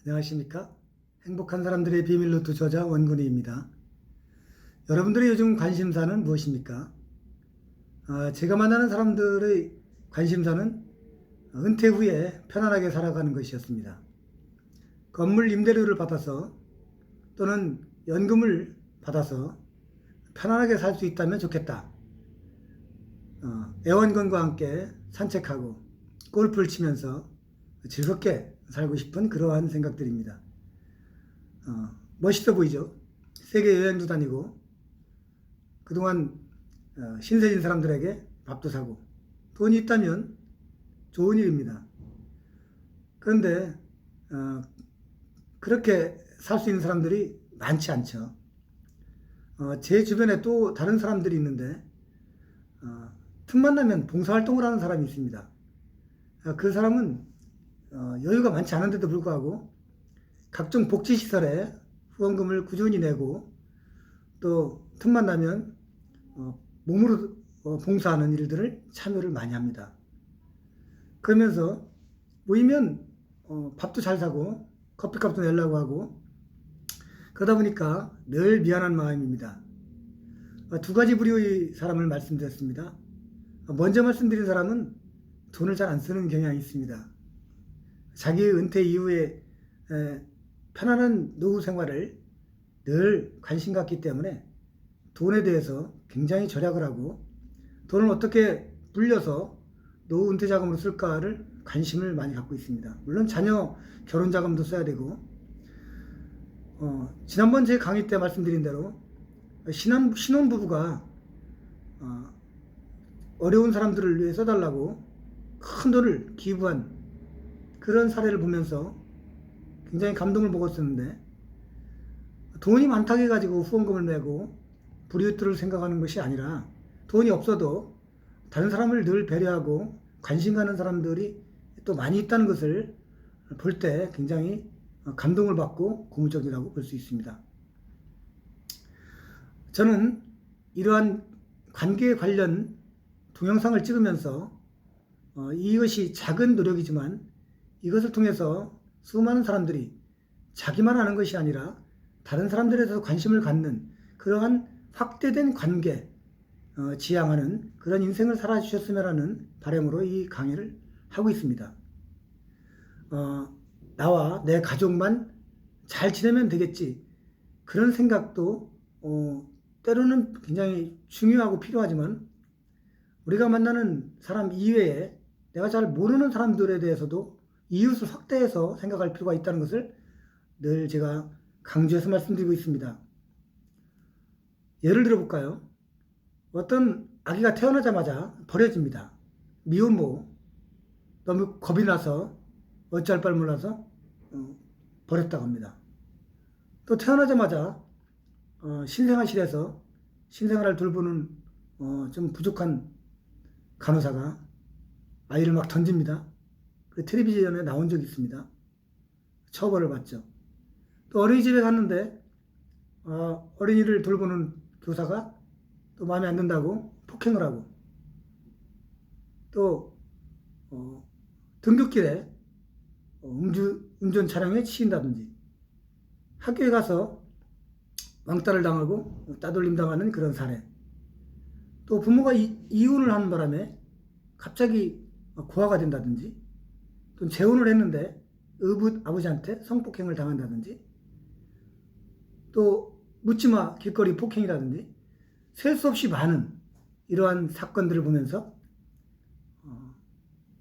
안녕하십니까? 행복한 사람들의 비밀 노트 저자 원근희입니다. 여러분들의 요즘 관심사는 무엇입니까? 제가 만나는 사람들의 관심사는 은퇴 후에 편안하게 살아가는 것이었습니다. 건물 임대료를 받아서 또는 연금을 받아서 편안하게 살 수 있다면 좋겠다. 애완견과 함께 산책하고 골프를 치면서 즐겁게 살고 싶은 그러한 생각들입니다. 멋있어 보이죠? 세계 여행도 다니고 그동안 신세진 사람들에게 밥도 사고 돈이 있다면 좋은 일입니다. 그런데 그렇게 살 수 있는 사람들이 많지 않죠. 제 주변에 또 다른 사람들이 있는데 틈만 나면 봉사활동을 하는 사람이 있습니다. 그 사람은 여유가 많지 않은데도 불구하고 각종 복지시설에 후원금을 꾸준히 내고 또 틈만 나면 몸으로 봉사하는 일들을 참여를 많이 합니다. 그러면서 모이면 밥도 잘 사고 커피값도 내려고 하고 그러다 보니까 늘 미안한 마음입니다. 두 가지 부류의 사람을 말씀드렸습니다. 먼저 말씀드린 사람은 돈을 잘 안 쓰는 경향이 있습니다. 자기의 은퇴 이후에 편안한 노후 생활을 늘 관심 갖기 때문에 돈에 대해서 굉장히 절약을 하고 돈을 어떻게 불려서 노후 은퇴 자금으로 쓸까를 관심을 많이 갖고 있습니다. 물론 자녀 결혼 자금도 써야 되고 지난번 제 강의 때 말씀드린 대로 신혼부부가 어려운 사람들을 위해 써달라고 큰 돈을 기부한 그런 사례를 보면서 굉장히 감동을 먹었었는데 돈이 많다고 해가지고 후원금을 내고 불이웃들을 생각하는 것이 아니라 돈이 없어도 다른 사람을 늘 배려하고 관심 가는 사람들이 또 많이 있다는 것을 볼 때 굉장히 감동을 받고 고무적이라고 볼 수 있습니다. 저는 이러한 관계에 관련 동영상을 찍으면서 이것이 작은 노력이지만 이것을 통해서 수많은 사람들이 자기만 아는 것이 아니라 다른 사람들에 대해서 관심을 갖는 그러한 확대된 관계 지향하는 그런 인생을 살아주셨으면 하는 바람으로 이 강의를 하고 있습니다. 나와 내 가족만 잘 지내면 되겠지 그런 생각도 때로는 굉장히 중요하고 필요하지만 우리가 만나는 사람 이외에 내가 잘 모르는 사람들에 대해서도 이웃을 확대해서 생각할 필요가 있다는 것을 늘 제가 강조해서 말씀드리고 있습니다. 예를 들어볼까요? 어떤 아기가 태어나자마자 버려집니다. 미혼모, 너무 겁이 나서 어찌할 바를 몰라서 버렸다고 합니다. 또 태어나자마자 신생아실에서 신생아를 돌보는 좀 부족한 간호사가 아이를 막 던집니다. 그 텔레비전에 나온 적이 있습니다. 처벌을 받죠. 또 어린이집에 갔는데 어린이를 돌보는 교사가 또 마음에 안 든다고 폭행을 하고 또 등굣길에 운전 차량에 치인다든지 학교에 가서 왕따를 당하고 따돌림 당하는 그런 사례 또 부모가 이혼을 하는 바람에 갑자기 고아가 된다든지 또 재혼을 했는데 아버지한테 성폭행을 당한다든지 또 묻지마 길거리 폭행이라든지 셀 수 없이 많은 이러한 사건들을 보면서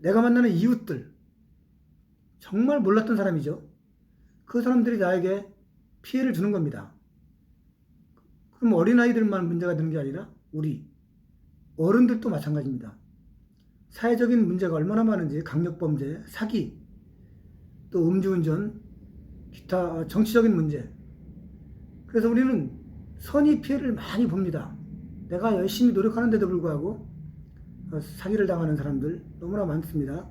내가 만나는 이웃들 정말 몰랐던 사람이죠. 그 사람들이 나에게 피해를 주는 겁니다. 그럼 어린아이들만 문제가 되는 게 아니라 우리 어른들도 마찬가지입니다. 사회적인 문제가 얼마나 많은지 강력범죄, 사기, 또 음주운전, 기타 정치적인 문제 그래서 우리는 선의 피해를 많이 봅니다. 내가 열심히 노력하는데도 불구하고 사기를 당하는 사람들 너무나 많습니다.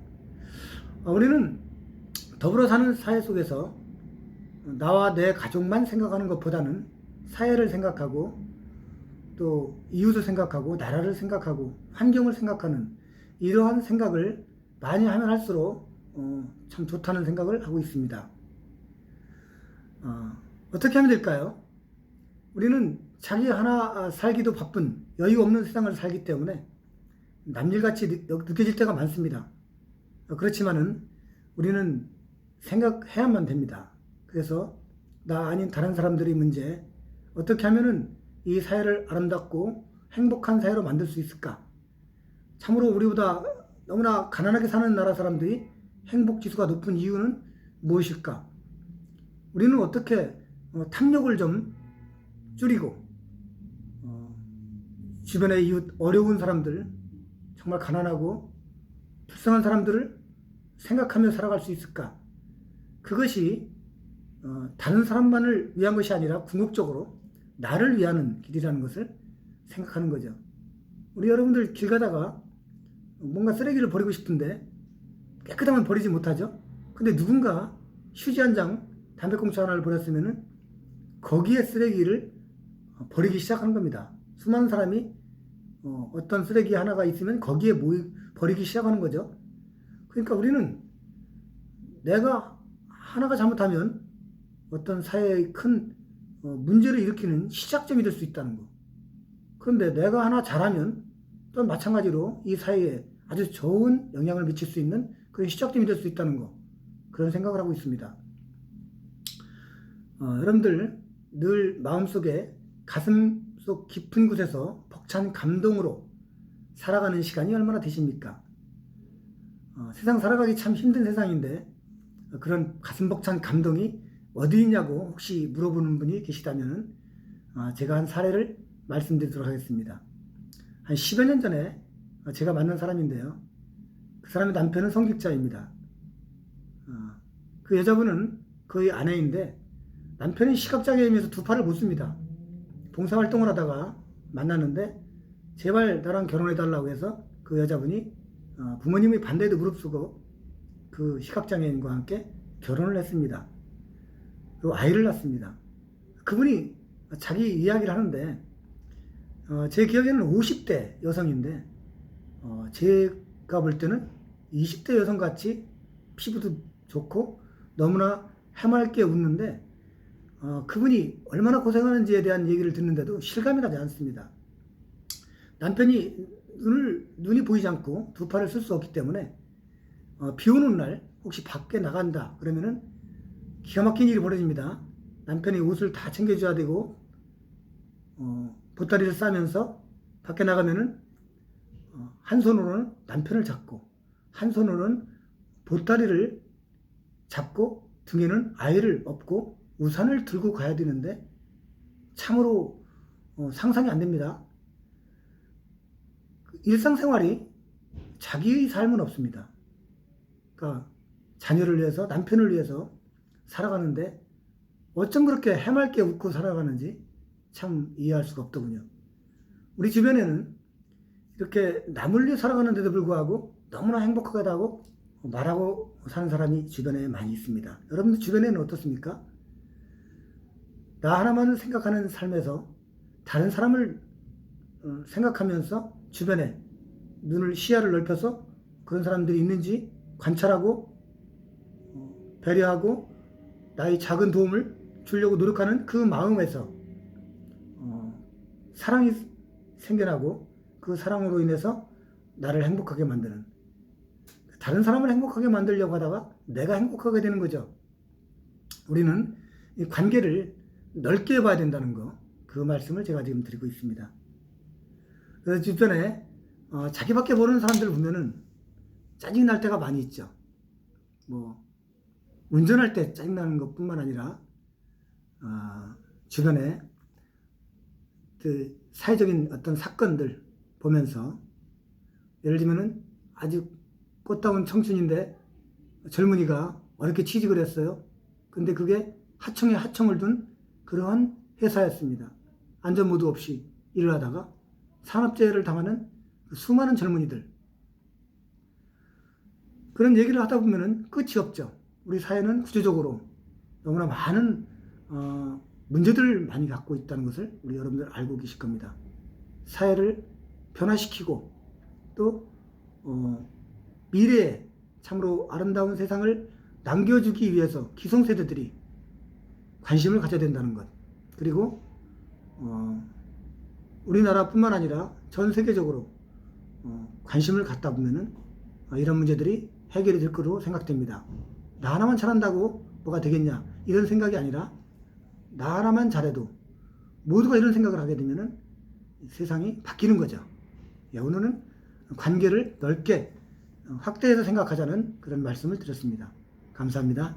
우리는 더불어 사는 사회 속에서 나와 내 가족만 생각하는 것보다는 사회를 생각하고 또 이웃을 생각하고 나라를 생각하고 환경을 생각하는 이러한 생각을 많이 하면 할수록 참 좋다는 생각을 하고 있습니다. 어떻게 하면 될까요? 우리는 자기 하나 살기도 바쁜 여유 없는 세상을 살기 때문에 남일같이 느껴질 때가 많습니다. 그렇지만은 우리는 생각해야만 됩니다. 그래서 나 아닌 다른 사람들의 문제, 어떻게 하면은 이 사회를 아름답고 행복한 사회로 만들 수 있을까? 참으로 우리보다 너무나 가난하게 사는 나라 사람들이 행복 지수가 높은 이유는 무엇일까? 우리는 어떻게 탐욕을 좀 줄이고 주변의 이웃 어려운 사람들, 정말 가난하고 불쌍한 사람들을 생각하며 살아갈 수 있을까? 그것이 다른 사람만을 위한 것이 아니라 궁극적으로 나를 위하는 길이라는 것을 생각하는 거죠. 우리 여러분들 길 가다가 뭔가 쓰레기를 버리고 싶은데 깨끗하면 버리지 못하죠. 근데 누군가 휴지 한 장, 담배꽁초 하나를 버렸으면은 거기에 쓰레기를 버리기 시작하는 겁니다. 수많은 사람이 어떤 쓰레기 하나가 있으면 거기에 버리기 시작하는 거죠. 그러니까 우리는 내가 하나가 잘못하면 어떤 사회의 큰 문제를 일으키는 시작점이 될 수 있다는 거. 그런데 내가 하나 잘하면 또 마찬가지로 이 사회에 아주 좋은 영향을 미칠 수 있는 그런 시작점이 될 수 있다는 거. 그런 생각을 하고 있습니다. 여러분들 늘 마음속에 가슴속 깊은 곳에서 벅찬 감동으로 살아가는 시간이 얼마나 되십니까? 세상 살아가기 참 힘든 세상인데 그런 가슴 벅찬 감동이 어디 있냐고 혹시 물어보는 분이 계시다면 제가 한 사례를 말씀드리도록 하겠습니다. 한 10여 년 전에 제가 만난 사람인데요. 그 사람의 남편은 성직자입니다. 그 여자분은 그의 아내인데 남편이 시각장애이면서 두 팔을 못 씁니다. 봉사활동을 하다가 만났는데 제발 나랑 결혼해달라고 해서 그 여자분이 부모님의 반대에도 무릅쓰고 그 시각장애인과 함께 결혼을 했습니다. 그리고 아이를 낳습니다. 그분이 자기 이야기를 하는데 제 기억에는 50대 여성인데 제가 볼 때는 20대 여성같이 피부도 좋고 너무나 해맑게 웃는데 그분이 얼마나 고생하는지에 대한 얘기를 듣는데도 실감이 나지 않습니다. 남편이 눈이 보이지 않고 두 팔을 쓸 수 없기 때문에 비 오는 날 혹시 밖에 나간다 그러면은 기가 막힌 일이 벌어집니다. 남편이 옷을 다 챙겨줘야 되고 보따리를 싸면서 밖에 나가면은 한 손으로는 남편을 잡고 한 손으로는 보따리를 잡고 등에는 아이를 업고 우산을 들고 가야 되는데 참으로 상상이 안 됩니다. 일상생활이 자기의 삶은 없습니다. 그러니까 자녀를 위해서 남편을 위해서 살아가는데 어쩜 그렇게 해맑게 웃고 살아가는지 참 이해할 수가 없더군요. 우리 주변에는 이렇게 남을 위해 살아가는데도 불구하고 너무나 행복하다고 말하고 사는 사람이 주변에 많이 있습니다. 여러분들 주변에는 어떻습니까? 나 하나만 생각하는 삶에서 다른 사람을 생각하면서 주변에 시야를 넓혀서 그런 사람들이 있는지 관찰하고 배려하고 나의 작은 도움을 주려고 노력하는 그 마음에서 사랑이 생겨나고 그 사랑으로 인해서 나를 행복하게 만드는, 다른 사람을 행복하게 만들려고 하다가 내가 행복하게 되는 거죠. 우리는 이 관계를 넓게 봐야 된다는 거, 그 말씀을 제가 지금 드리고 있습니다. 그래서 주변에 자기밖에 모르는 사람들을 보면은 짜증이 날 때가 많이 있죠. 뭐 운전할 때 짜증나는 것뿐만 아니라 주변에 그 사회적인 어떤 사건들 보면서, 예를 들면은 아주 꽃다운 청춘인데 젊은이가 어렵게 취직을 했어요. 근데 그게 하청에 하청을 둔 그러한 회사였습니다. 안전모드 없이 일을 하다가 산업재해를 당하는 수많은 젊은이들, 그런 얘기를 하다 보면은 끝이 없죠. 우리 사회는 구조적으로 너무나 많은 문제들을 많이 갖고 있다는 것을 우리 여러분들 알고 계실 겁니다. 사회를 변화시키고 또 미래에 참으로 아름다운 세상을 남겨주기 위해서 기성세대들이 관심을 가져야 된다는 것. 그리고 우리나라뿐만 아니라 전 세계적으로 관심을 갖다 보면은 이런 문제들이 해결이 될 거로 생각됩니다. 나 하나만 잘한다고 뭐가 되겠냐 이런 생각이 아니라 나 하나만 잘해도 모두가 이런 생각을 하게 되면은 세상이 바뀌는 거죠. 예, 오늘은 관계를 넓게 확대해서 생각하자는 그런 말씀을 드렸습니다. 감사합니다.